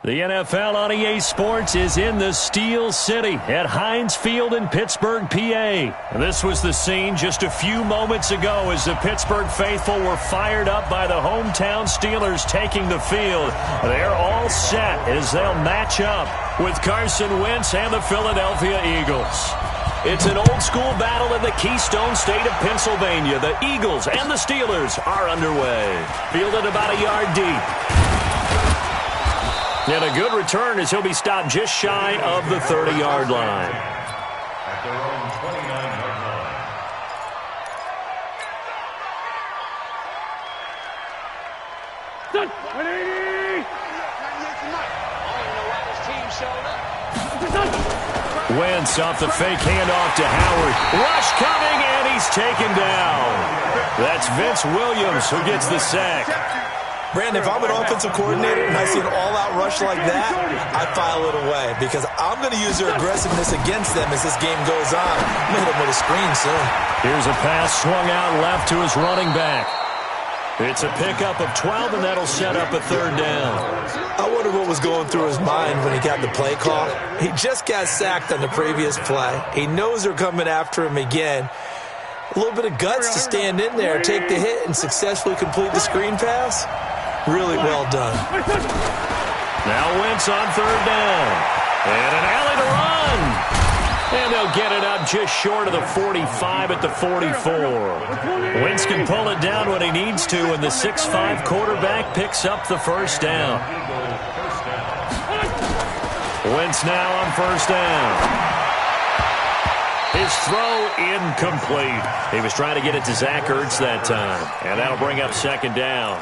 The NFL on EA Sports is in the Steel City at Heinz Field in Pittsburgh, PA. This was the scene just a few moments ago as the Pittsburgh faithful were fired up by the hometown Steelers taking the field. They're all set as they'll match up with Carson Wentz and the Philadelphia Eagles. It's an old-school battle in the Keystone State of Pennsylvania. The Eagles and the Steelers are underway. Fielded about a yard deep. And a good return as he'll be stopped just shy of the 30-yard line. At their own 29-yard line. Wentz off the fake handoff to Howard. Rush coming, and he's taken down. That's Vince Williams who gets the sack. Brandon, if I'm an offensive coordinator and I see an all-out rush like that, I file it away because I'm going to use their aggressiveness against them as this game goes on. I'm going to hit them with a screen soon. Here's a pass swung out left to his running back. It's a pickup of 12, and that'll set up a third down. I wonder what was going through his mind when he got the play call. He just got sacked on the previous play. He knows they're coming after him again. A little bit of guts to stand in there, take the hit, and successfully complete the screen pass. Really well done. Now Wentz on third down. And an alley to run. And they'll get it up just short of the 45 at the 44. Wentz can pull it down when he needs to, and the 6'5" quarterback picks up the first down. Wentz now on first down. His throw incomplete. He was trying to get it to Zach Ertz that time. And that'll bring up second down.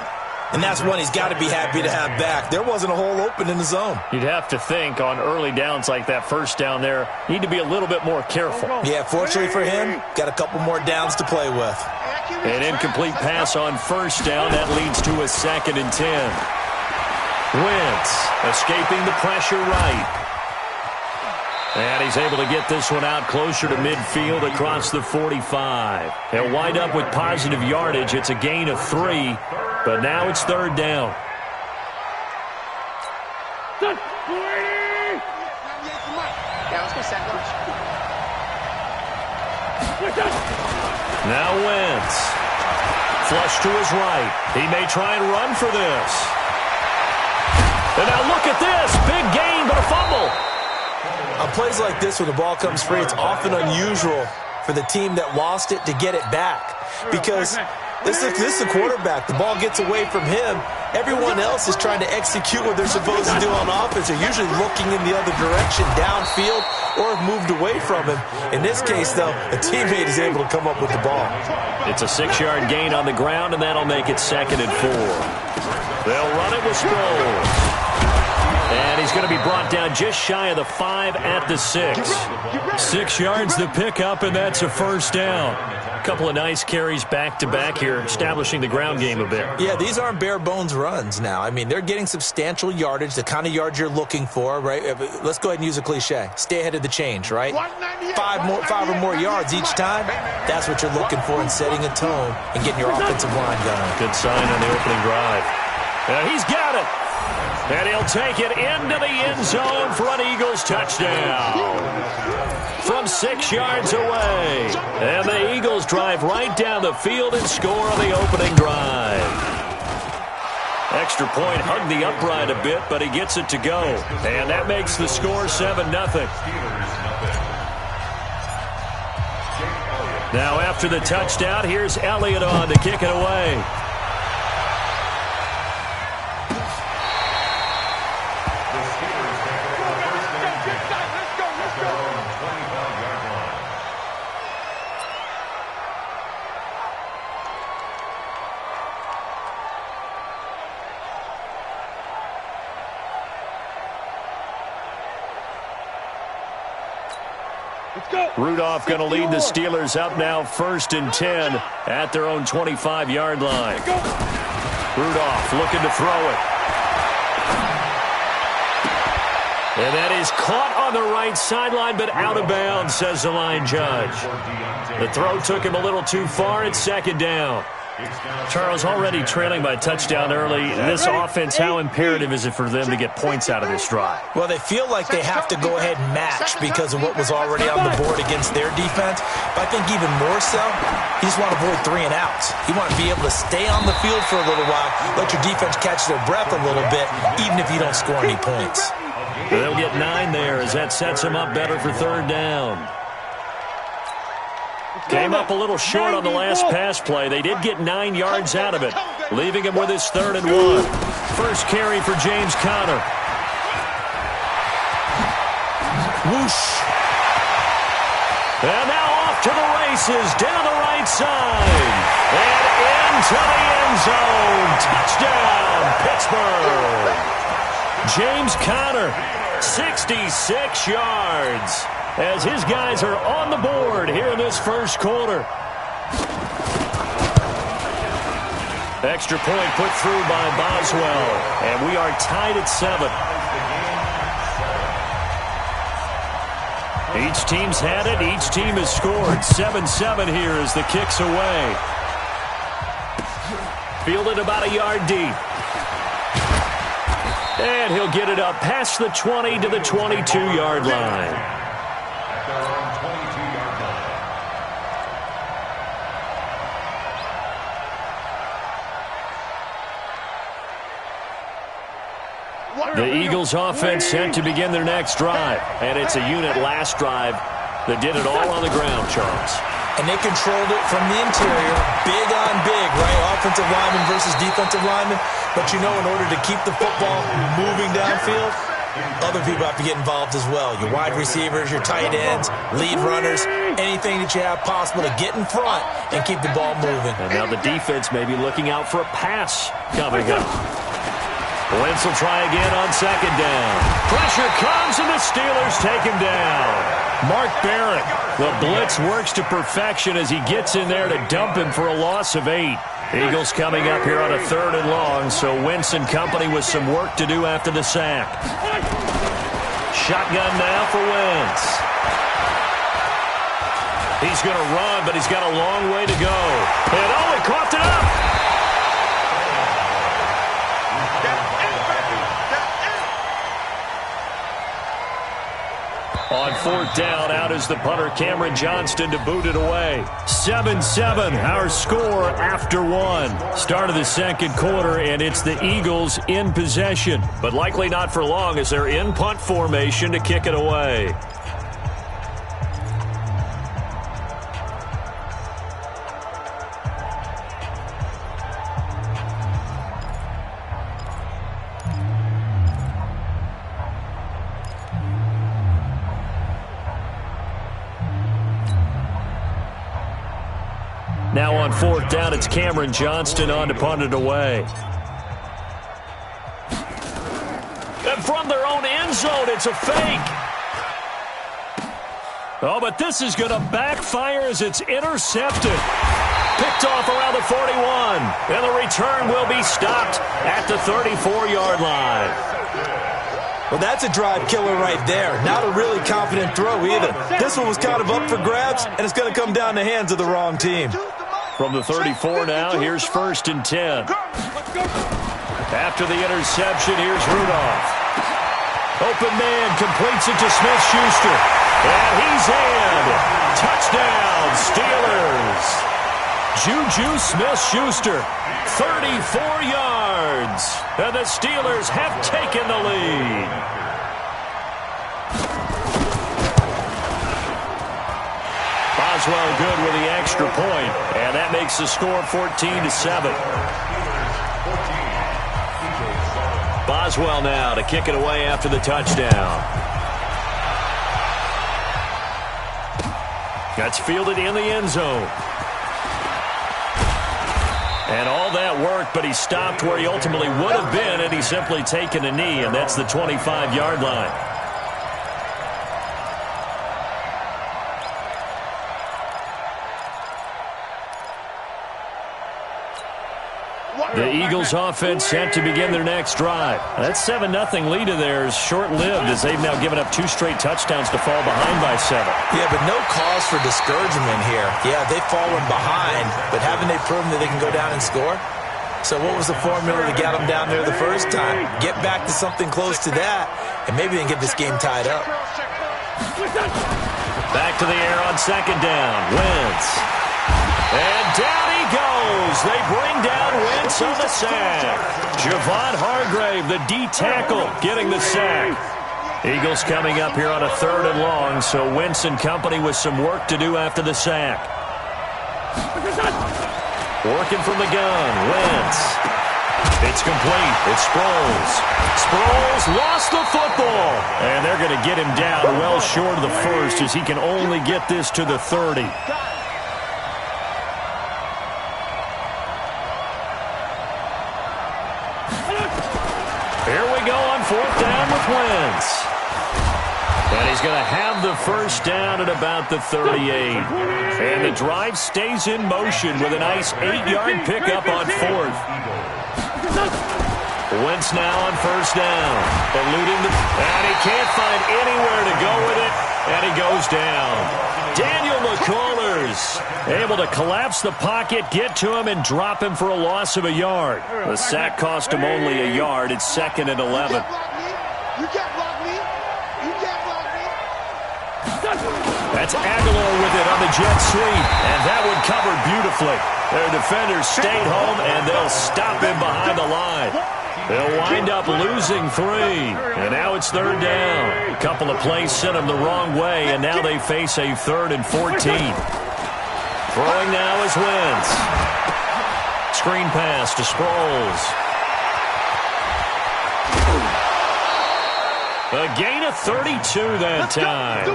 And that's one he's got to be happy to have back. There wasn't a hole open in the zone. You'd have to think on early downs like that first down there, need to be a little bit more careful. Yeah, fortunately for him, got a couple more downs to play with. An incomplete pass on first down. That leads to a 2nd and 10. Wentz escaping the pressure right. And he's able to get this one out closer to midfield across the 45. He'll wind up with positive yardage. It's a gain of 3, but now it's third down. Now Wentz. Flush to his right. He may try and run for this. And now look at this. Big gain, but a fumble. On plays like this where the ball comes free, it's often unusual for the team that lost it to get it back because this is the quarterback. The ball gets away from him. Everyone else is trying to execute what they're supposed to do on offense. They're usually looking in the other direction, downfield, or have moved away from him. In this case, though, a teammate is able to come up with the ball. It's a 6-yard gain on the ground, and that'll make it 2nd and 4. They'll run it with Sproles. And he's going to be brought down just shy of the 5 at the 6. 6 yards the pickup, and that's a first down. A couple of nice carries back-to-back here, establishing the ground game a bit. Yeah, these aren't bare-bones runs now. I mean, they're getting substantial yardage, the kind of yards you're looking for, right? Let's go ahead and use a cliche. Stay ahead of the change, right? 5 or more yards each time, that's what you're looking for in setting a tone and getting your offensive line going. Good sign on the opening drive. He's got it. And he'll take it into the end zone for an Eagles touchdown. From 6 yards away. And the Eagles drive right down the field and score on the opening drive. Extra point hugged the upright a bit, but he gets it to go. And that makes the score 7-0. Now after the touchdown, here's Elliott on to kick it away. Rudolph going to lead the Steelers up now 1st and 10 at their own 25-yard line. Rudolph looking to throw it. And that is caught on the right sideline, but out of bounds, says the line judge. The throw took him a little too far. It's 2nd down. Charles, already trailing by touchdown early. This offense, how imperative is it for them to get points out of this drive? Well, they feel like they have to go ahead and match because of what was already on the board against their defense. But I think even more so, you just want to avoid 3 and outs. You want to be able to stay on the field for a little while, let your defense catch their breath a little bit, even if you don't score any points. They'll get 9 there as that sets them up better for 3rd down. Came up a little short on the last pass play. They did get 9 yards out of it, leaving him with his 3rd and 1. First carry for James Conner. Whoosh. And now off to the races, down the right side. And into the end zone. Touchdown, Pittsburgh. James Conner, 66 yards. As his guys are on the board here in this first quarter. Extra point put through by Boswell. And we are tied at 7. Each team's had it. Each team has scored. 7-7 here as the kick's away. Fielded about a yard deep. And he'll get it up past the 20 to the 22-yard line. The Eagles offense set to begin their next drive. And it's a unit last drive that did it all on the ground, Charles. And they controlled it from the interior, big on big, right? Offensive lineman versus defensive lineman. But you know, in order to keep the football moving downfield, other people have to get involved as well. Your wide receivers, your tight ends, lead runners, anything that you have possible to get in front and keep the ball moving. And now the defense may be looking out for a pass coming up. Wentz will try again on 2nd down. Pressure comes and the Steelers take him down. Mark Barrett, the blitz works to perfection as he gets in there to dump him for a loss of 8. Eagles coming up here on a 3rd and long, so Wentz and company with some work to do after the sack. Shotgun now for Wentz. He's going to run, but he's got a long way to go. And he coughed it up. On 4th down, out is the punter, Cameron Johnston, to boot it away. 7-7, our score after 1. Start of the 2nd quarter, and it's the Eagles in possession. But likely not for long as they're in punt formation to kick it away. Now on 4th down, it's Cameron Johnston on to punt it away. And from their own end zone, it's a fake. Oh, but this is going to backfire as it's intercepted. Picked off around the 41. And the return will be stopped at the 34-yard line. Well, that's a drive killer right there. Not a really confident throw either. This one was kind of up for grabs, and it's going to come down the hands of the wrong team. From the 34 now, here's 1st and 10. After the interception, here's Rudolph. Open man completes it to Smith-Schuster. And he's in. Touchdown, Steelers. Juju Smith-Schuster, 34 yards. And the Steelers have taken the lead. Boswell good with the extra point, and that makes the score 14-7. Boswell now to kick it away after the touchdown. That's fielded in the end zone. And all that worked, but he stopped where he ultimately would have been had he simply taken a knee, and that's the 25-yard line. The Eagles offense set to begin their next drive. That 7-0 lead of theirs short-lived as they've now given up 2 straight touchdowns to fall behind by 7. Yeah, but no cause for discouragement here. Yeah, they've fallen behind, but haven't they proven that they can go down and score? So what was the formula that got them down there the first time? Get back to something close to that, and maybe they can get this game tied up. Back to the air on 2nd down. Wentz. And down he goes. They bring down Wentz on the sack. Javon Hargrave, the D tackle, getting the sack. Eagles coming up here on a 3rd and long, so Wentz and company with some work to do after the sack. Working from the gun, Wentz. It's complete. It's Sproles. Sproles lost the football. And they're going to get him down well short of the first as he can only get this to the 30. Here we go on 4th down with Wentz. And he's going to have the first down at about the 38. And the drive stays in motion with a nice 8-yard pickup on 4th. Wentz now on 1st down. Eluding the... And he can't find anywhere to go with it. And he goes down. Daniel McCullers able to collapse the pocket, get to him, and drop him for a loss of a yard. The sack cost him only a yard. It's 2nd and 11. You can't block me. You can't block me. That's Aguilar with it on the jet sweep. And that one covered beautifully. Their defenders stayed home, and they'll stop him behind the line. They'll wind up losing 3. And now it's 3rd down. A couple of plays sent them the wrong way, and now they face a 3rd and 14. Throwing now is Wentz. Screen pass to Sproles. A gain of 32 that time.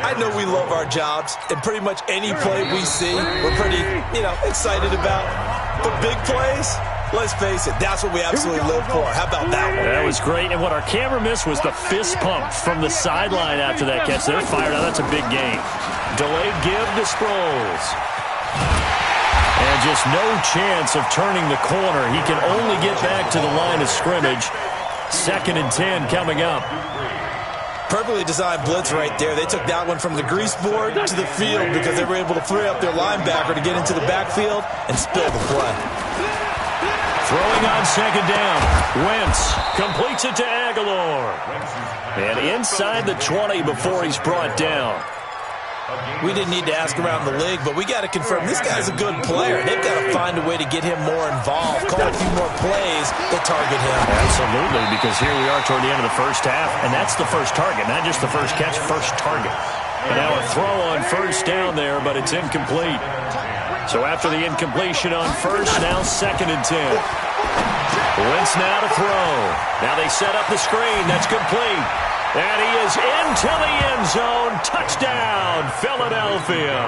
I know we love our jobs, and pretty much any play we see, we're pretty, excited about. But big plays, let's face it, that's what we absolutely live for. How about that one? That was great, and what our camera missed was the fist pump from the sideline after that catch. They're fired out. That's a big game. Delayed give to Sproles. And just no chance of turning the corner. He can only get back to the line of scrimmage. 2nd and 10 coming up. Perfectly designed blitz right there. They took that one from the grease board to the field because they were able to free up their linebacker to get into the backfield and spill the play. Throwing on 2nd down. Wentz completes it to Aguilar. And inside the 20 before he's brought down. We didn't need to ask around the league, but we got to confirm this guy's a good player. They've got to find a way to get him more involved, call a few more plays that target him. Absolutely, because here we are toward the end of the first half, and that's the first target, not just the first catch, first target. And now a throw on 1st down there, but it's incomplete. So after the incompletion on 1st, now 2nd and 10. Wentz now to throw. Now they set up the screen. That's complete. And he is into the end zone. Touchdown, Philadelphia.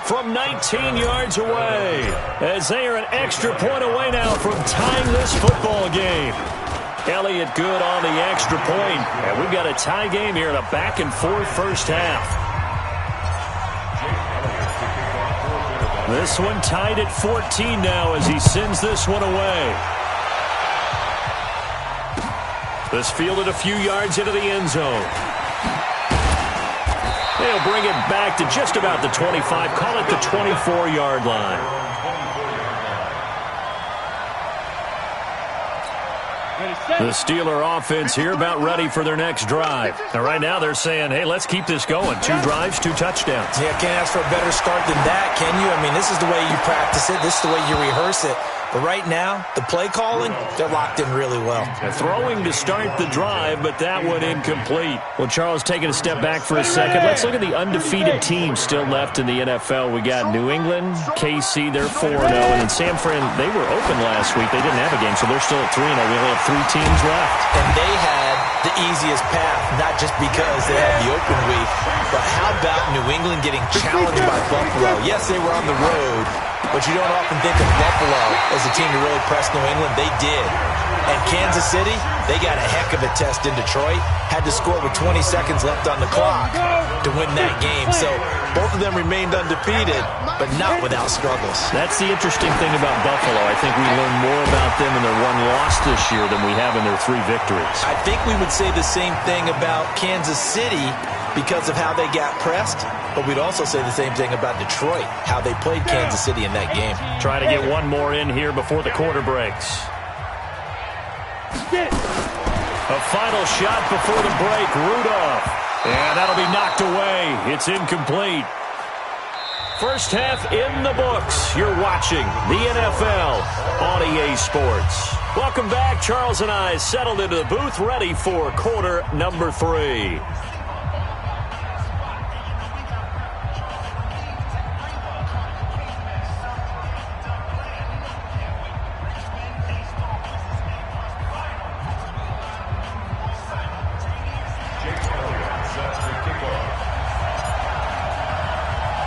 From 19 yards away, as they are an extra point away now from tying this football game. Elliott good on the extra point. And we've got a tie game here in a back-and-forth first half. This one tied at 14 now as he sends this one away. This fielded a few yards into the end zone. They'll bring it back to just about the 25. Call it the 24-yard line. The Steeler offense here about ready for their next drive. And right now they're saying, hey, let's keep this going. 2 drives, 2 touchdowns. Yeah, can't ask for a better start than that, can you? I mean, this is the way you practice it. This is the way you rehearse it. But right now, the play calling, they're locked in really well. Throwing to start the drive, but that one incomplete. Well, Charles, taking a step back for a second. Let's look at the undefeated teams still left in the NFL. We got New England, KC, they're 4-0. And then San Fran, they were open last week. They didn't have a game, so they're still at 3-0. We only have 3 teams left. And they had the easiest path, not just because they had the open week, but how about New England getting challenged by Buffalo? Yes, they were on the road, but you don't often think of Buffalo as a team to really press New England. They did. And Kansas City, they got a heck of a test in Detroit. Had to score with 20 seconds left on the clock. to win that game. So both of them remained undefeated, but not without struggles. That's the interesting thing about Buffalo. I think we learned more about them in their one loss this year than we have in their 3 victories. I think we would say the same thing about Kansas City because of how they got pressed, but we'd also say the same thing about Detroit, how they played Kansas City in that game. Try to get one more in here before the quarter breaks. A final shot before the break, Rudolph. And that'll be knocked away. It's incomplete. First half in the books. You're watching the NFL on EA Sports. Welcome back. Charles and I settled into the booth, ready for quarter number 3.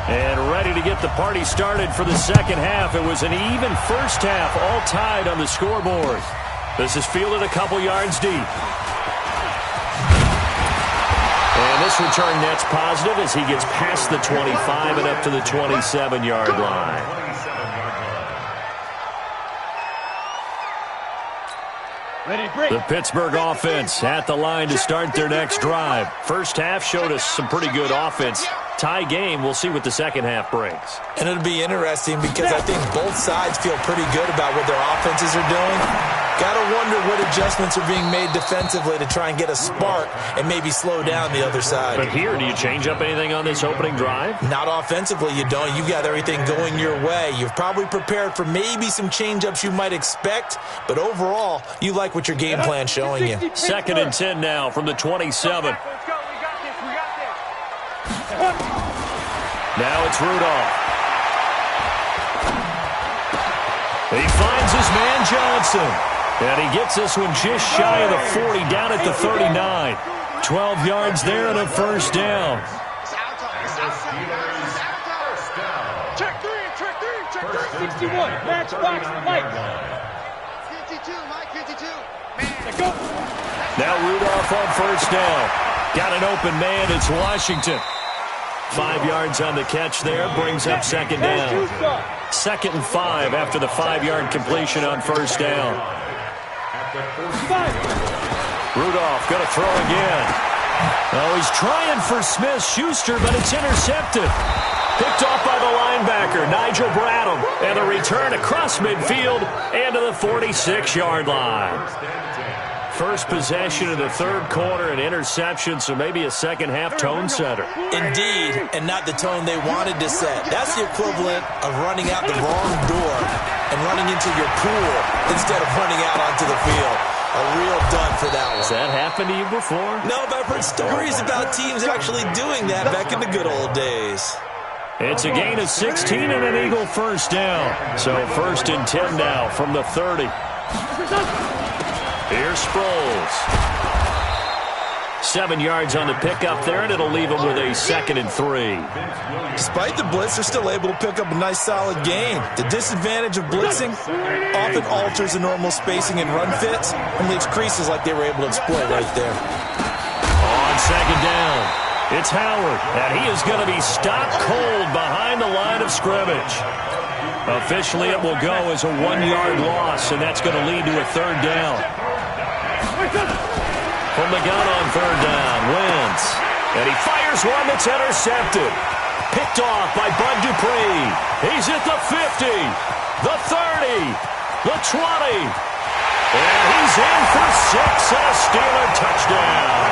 And ready to get the party started for the second half. It was an even first half, all tied on the scoreboard. This is fielded a couple yards deep. And this return net's positive as he gets past the 25 and up to the 27-yard line. The Pittsburgh offense at the line to start their next drive. First half showed us some pretty good offense. Tie game. We'll see what the second half brings. And it'll be interesting because I think both sides feel pretty good about what their offenses are doing. Got to wonder what adjustments are being made defensively to try and get a spark and maybe slow down the other side. But here, do you change up anything on this opening drive? Not offensively, you don't. You've got everything going your way. You've probably prepared for maybe some change-ups you might expect, but overall, you like what your game plan's showing you. 2nd and 10 now from the 27. Now it's Rudolph. He finds his man Johnson. And he gets this one just shy of the 40, down at the 39. 12 yards there and a first down. Check 3, 61. Match box, Mike. 52, Mike, 52. Man. Now Rudolph on first down. Got an open man, it's Washington. 5 yards on the catch there, brings up second down. 2nd and 5 after the 5-yard completion on first down. Rudolph going to throw again. Oh, he's trying for Smith-Schuster, but it's intercepted. Picked off by the linebacker, Nigel Bradham. And the return across midfield and to the 46-yard line. First possession of the third quarter, an interception, so maybe a second-half tone setter. Indeed, and not the tone they wanted to set. That's the equivalent of running out the wrong door and running into your pool instead of running out onto the field. A real dud for that one. Has that happened to you before? No, but I've heard stories about teams actually doing that back in the good old days. It's a gain of 16 and an Eagle first down. So 1st and 10 now from the 30. Here's Sproles. 7 yards on the pickup there, and it'll leave him with a 2nd and 3. Despite the blitz, they're still able to pick up a nice, solid gain. The disadvantage of blitzing often alters the normal spacing and run fits and leaves creases like they were able to exploit right there. On second down, it's Howard, and he is going to be stopped cold behind the line of scrimmage. Officially, it will go as a 1-yard loss, and that's going to lead to a 3rd down. From the gun on 3rd down, Wentz. And he fires one that's intercepted. Picked off by Bud Dupree. He's at the 50, the 30, the 20. And he's in for 6 and a Steeler touchdown.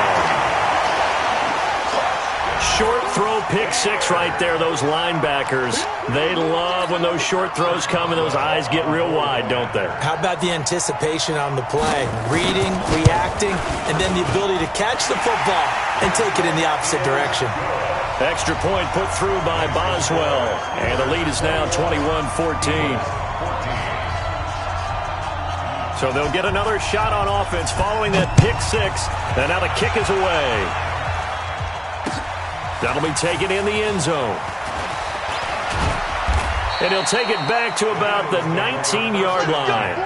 Short throw, pick 6 right there. Those linebackers, they love when those short throws come and those eyes get real wide, don't they? How about the anticipation on the play? Reading, reacting, and then the ability to catch the football and take it in the opposite direction. Extra point put through by Boswell. And the lead is now 21-14. So they'll get another shot on offense following that pick 6. And now the kick is away. That'll be taken in the end zone. And he'll take it back to about the 19-yard line.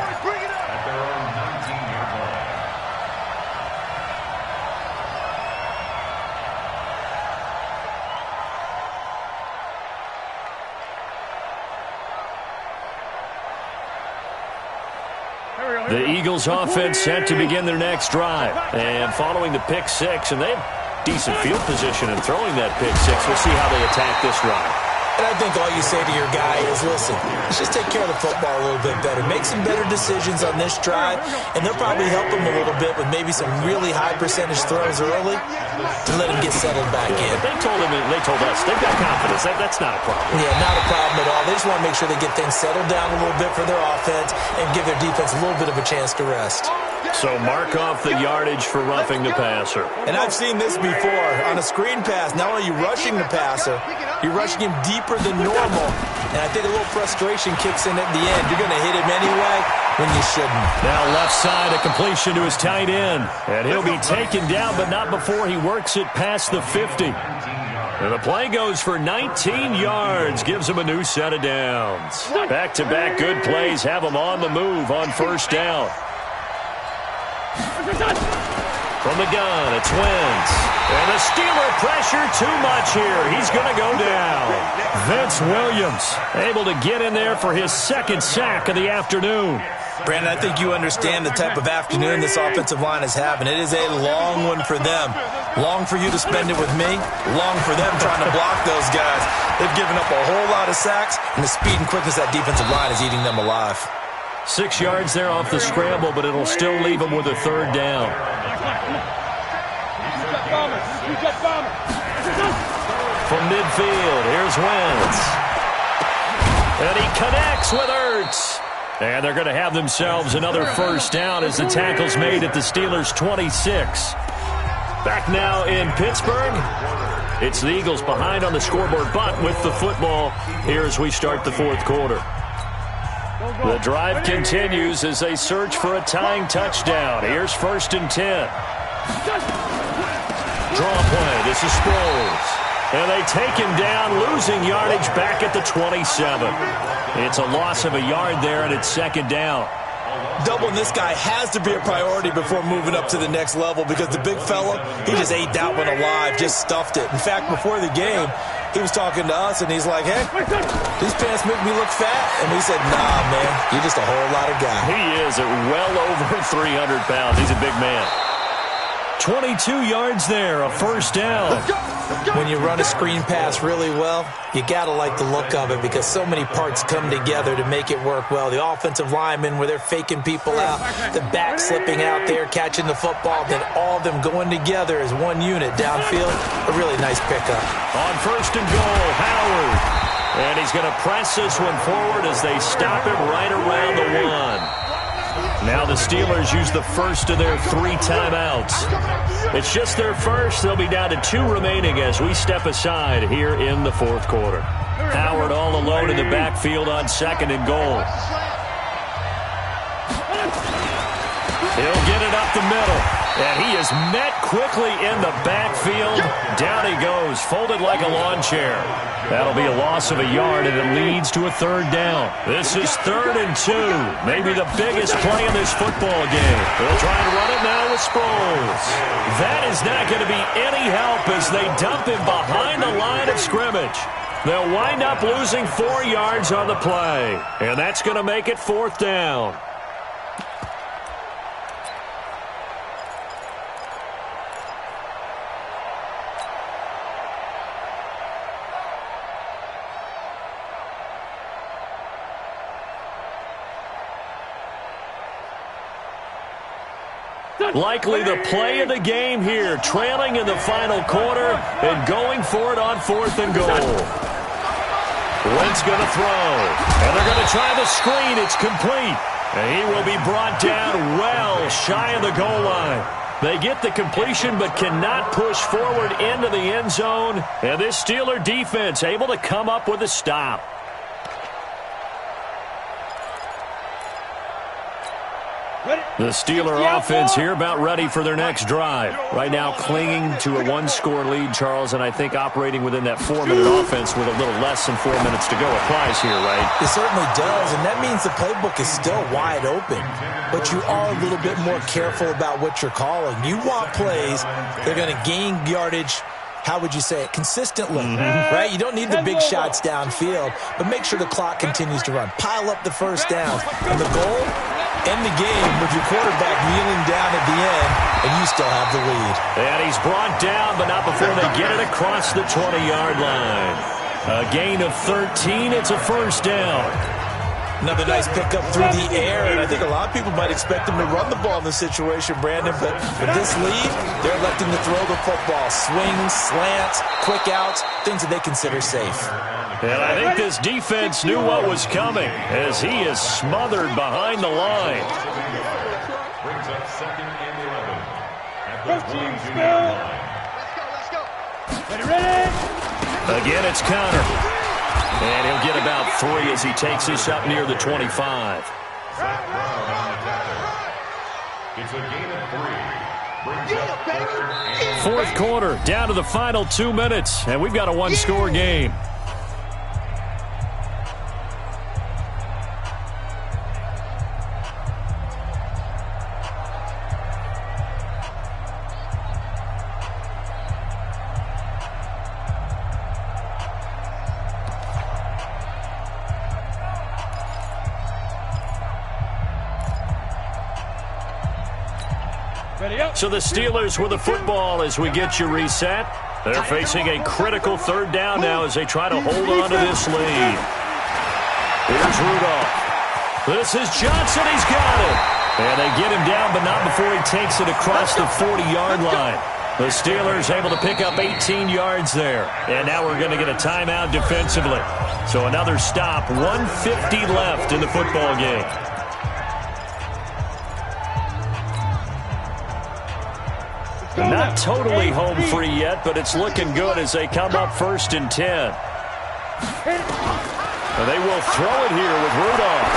The Eagles offense set to begin their next drive. And following the pick six, and they have decent field position in throwing that pick six. We'll see how they attack this drive. And I think all you say to your guy is, listen, let's just take care of the football a little bit better. Make some better decisions on this drive, and they'll probably help him a little bit with maybe some really high percentage throws early to let him get settled back in. They told us, they've got confidence. That's not a problem. Yeah, not a problem at all. They just want to make sure they get things settled down a little bit for their offense and give their defense a little bit of a chance to rest. So mark off the yardage for roughing the passer. And I've seen this before. On a screen pass, not only are you rushing the passer, you're rushing him deeper than normal. And I think a little frustration kicks in at the end. You're going to hit him anyway when you shouldn't. Now left side, a completion to his tight end. And he'll be taken down, but not before he works it past the 50. And the play goes for 19 yards. Gives him a new set of downs. Back-to-back good plays have him on the move on first down. From the gun, it's Wentz. And the Steeler pressure too much here. He's going to go down. Vince Williams able to get in there for his second sack of the afternoon. Brandon, I think you understand the type of afternoon this offensive line is having. It is a long one for them. Long for you to spend it with me. Long for them trying to block those guys. They've given up a whole lot of sacks, and the speed and quickness of that defensive line is eating them alive. 6 yards there off the scramble, but it'll still leave him with a third down. From midfield, here's Wentz. And he connects with Ertz. And they're going to have themselves another first down as the tackle's made at the Steelers' 26. Back now in Pittsburgh. It's the Eagles behind on the scoreboard, but with the football here as we start the fourth quarter. The drive continues as they search for a tying touchdown. Here's 1st and 10. Draw play. This is Sproles. And they take him down, losing yardage back at the 27. It's a loss of a yard there, and it's second down. Doubling this guy has to be a priority before moving up to the next level because the big fella, he just ate that one alive, just stuffed it. In fact, before the game, he was talking to us, and he's like, hey, these pants make me look fat. And we said, nah, man, you're just a whole lot of guy. He is at well over 300 pounds. He's a big man. 22 yards there, a first down. When you run a screen pass really well, you got to like the look of it because so many parts come together to make it work well. The offensive linemen where they're faking people out, the back slipping out there, catching the football, then all of them going together as one unit downfield. A really nice pickup. On 1st and goal, Howard. And he's going to press this one forward as they stop him right around the 1. Now the Steelers use the first of their 3 timeouts. It's just their first. They'll be down to 2 remaining as we step aside here in the fourth quarter. Howard all alone in the backfield on 2nd and goal. He'll get it up the middle. And he is met quickly in the backfield. Down he goes, folded like a lawn chair. That'll be a loss of a yard, and it leads to a third down. This is 3rd and 2. Maybe the biggest play in this football game. They'll try and run it now with Sproles. That is not going to be any help as they dump him behind the line of scrimmage. They'll wind up losing 4 yards on the play, and that's going to make it 4th down. Likely the play of the game here, trailing in the final quarter and going for it on 4th and goal. Wentz going to throw, and they're going to try the screen. It's complete, and he will be brought down well shy of the goal line. They get the completion but cannot push forward into the end zone, and this Steeler defense able to come up with a stop. The Steeler offense here about ready for their next drive. Right now clinging to a 1-score lead, Charles, and I think operating within that 4-minute offense with a little less than 4 minutes to go applies here, right? It certainly does, and that means the playbook is still wide open. But you are a little bit more careful about what you're calling. You want plays that are going to gain yardage, how would you say it, consistently, right? You don't need the big shots downfield, but make sure the clock continues to run. Pile up the first downs. And the goal, end the game with your quarterback kneeling down at the end, and you still have the lead. And he's brought down, but not before they get it across the 20-yard line. A gain of 13. It's a first down. Another nice pickup through the air, and I think a lot of people might expect him to run the ball in this situation, Brandon, but with this lead, they're electing to throw the football. Swings, slants, quick outs, things that they consider safe. And I think this defense knew what was coming as he is smothered behind the line. Brings up second and 11 at the 22-yard line. Let's go. Ready? Again, it's Connor. And he'll get about 3 as he takes this up near the 25. Zach Brown on the tackle. It's a gain of 3. Brings up third and Fourth quarter, down to the final 2 minutes, and we've got a one-score game. So the Steelers with the football as we get you reset. They're facing a critical third down now as they try to hold on to this lead. Here's Rudolph. This is Johnson. He's got it. And they get him down, but not before he takes it across the 40-yard line. The Steelers able to pick up 18 yards there. And now we're going to get a timeout defensively. So another stop. 1:50 left in the football game. Not totally home free yet, but it's looking good as they come up 1st and 10. And they will throw it here with Rudolph.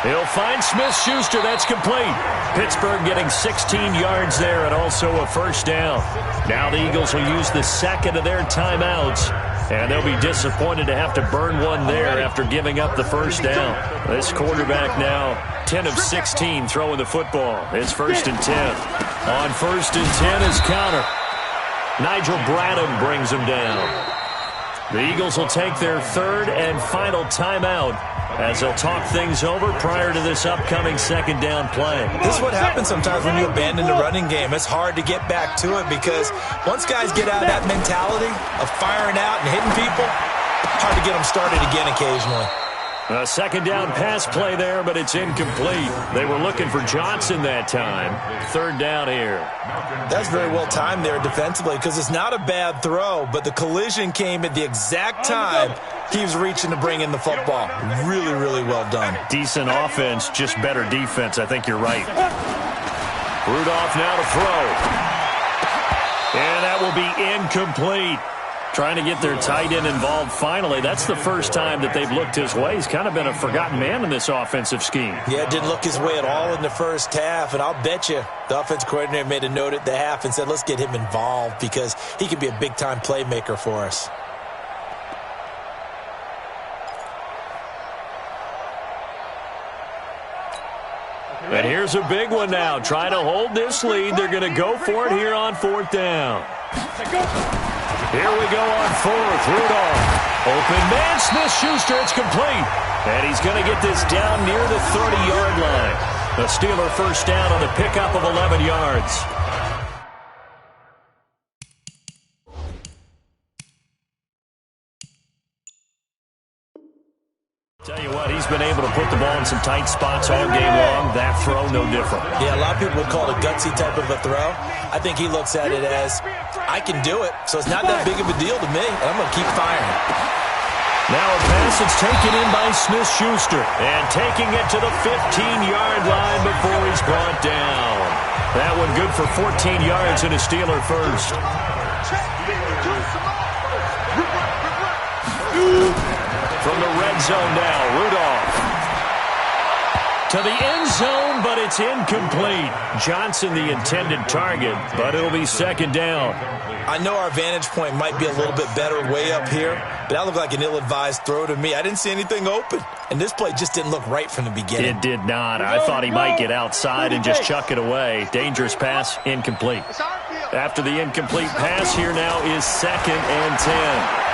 He'll find Smith-Schuster. That's complete. Pittsburgh getting 16 yards there and also a first down. Now the Eagles will use the second of their timeouts, and they'll be disappointed to have to burn one there after giving up the first down. This quarterback now 10 of 16 throwing the football. It's 1st and 10. On 1st and 10 is Connor. Nigel Bradham brings him down. The Eagles will take their third and final timeout as they'll talk things over prior to this upcoming second down play. This is what happens sometimes when you abandon the running game. It's hard to get back to it because once guys get out of that mentality of firing out and hitting people, hard to get them started again occasionally. A second down pass play there, but it's incomplete. They were looking for Johnson that time. Third down here. That's very well timed there defensively because it's not a bad throw, but the collision came at the exact time he was reaching to bring in the football. Really, really well done. Decent offense, just better defense. I think you're right. Rudolph now to throw. And that will be incomplete. Trying to get their tight end involved finally. That's the first time that they've looked his way. He's kind of been a forgotten man in this offensive scheme. Yeah, didn't look his way at all in the first half, and I'll bet you the offensive coordinator made a note at the half and said, let's get him involved because he could be a big-time playmaker for us. And here's a big one now. Trying to hold this lead. They're going to go for it here on 4th down. Here we go on 4th. Rudolph. Open man. Smith-Schuster. It's complete. And he's going to get this down near the 30-yard line. The Steeler first down on the pickup of 11 yards. Tell you what, he's been able to put the ball in some tight spots all game long. That throw, no different. Yeah, a lot of people would call it a gutsy type of a throw. I think he looks at it as, I can do it, so it's not that big of a deal to me, and I'm going to keep firing. Now a pass that's taken in by Smith-Schuster, and taking it to the 15-yard line before he's brought down. That one good for 14 yards and a Steeler first. From the red zone now, Rudolph. To the end zone, but it's incomplete. Johnson the intended target, but it'll be second down. I know our vantage point might be a little bit better way up here, but that looked like an ill-advised throw to me. I didn't see anything open, and this play just didn't look right from the beginning. It did not. I thought he might get outside and just chuck it away. Dangerous pass, incomplete. After the incomplete pass, here now is 2nd and 10.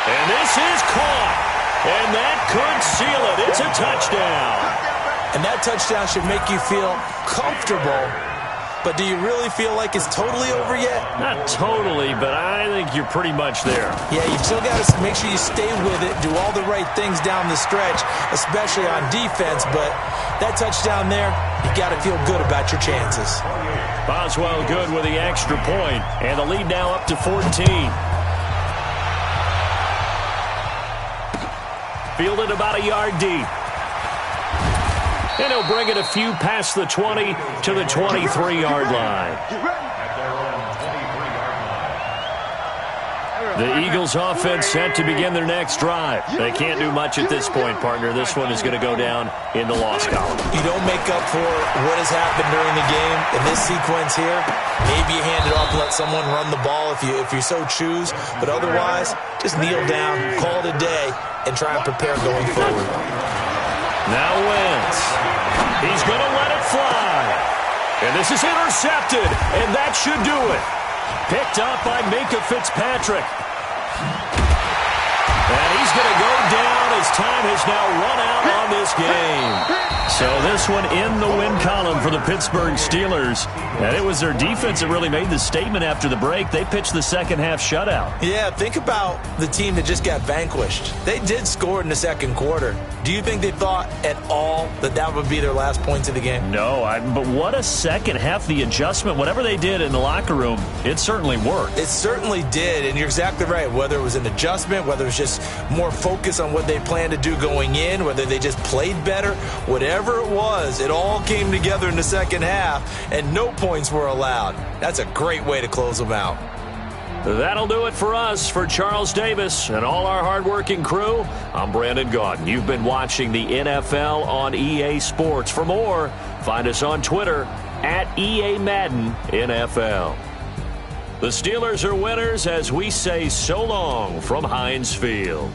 And this is caught. And that could seal it. It's a touchdown. And that touchdown should make you feel comfortable. But do you really feel like it's totally over yet? Not totally, but I think you're pretty much there. Yeah, you've still got to make sure you stay with it, do all the right things down the stretch, especially on defense. But that touchdown there, you got to feel good about your chances. Boswell good with the extra point, and the lead now up to 14. Fielded about a yard deep. And he'll bring it a few past the 20 to the 23-yard line. The Eagles offense set to begin their next drive. They can't do much at this point, partner. This one is going to go down in the loss column. You don't make up for what has happened during the game in this sequence here. Maybe you hand it off and let someone run the ball if you so choose. But otherwise, just kneel down, call it a day, and try and prepare going forward. Now Wentz. He's going to let it fly. And this is intercepted, and that should do it. Picked up by Minka Fitzpatrick. And he's going to go down as time has now run out on this game. So this one in the win column for the Pittsburgh Steelers. And it was their defense that really made the statement after the break. They pitched the second half shutout. Yeah, think about the team that just got vanquished. They did score in the second quarter. Do you think they thought at all that that would be their last points of the game? No, but what a second half. The adjustment, whatever they did in the locker room, it certainly worked. It certainly did, and you're exactly right. Whether it was an adjustment, whether it was just more focus on what they planned to do going in, whether they just played better, whatever it was, it all came together in the second half, and no points were allowed. That's a great way to close them out. That'll do it for us. For Charles Davis and all our hardworking crew, I'm Brandon Gaudin. You've been watching the NFL on EA Sports. For more, find us on Twitter at EA Madden NFL. The Steelers are winners as we say so long from Heinz Field.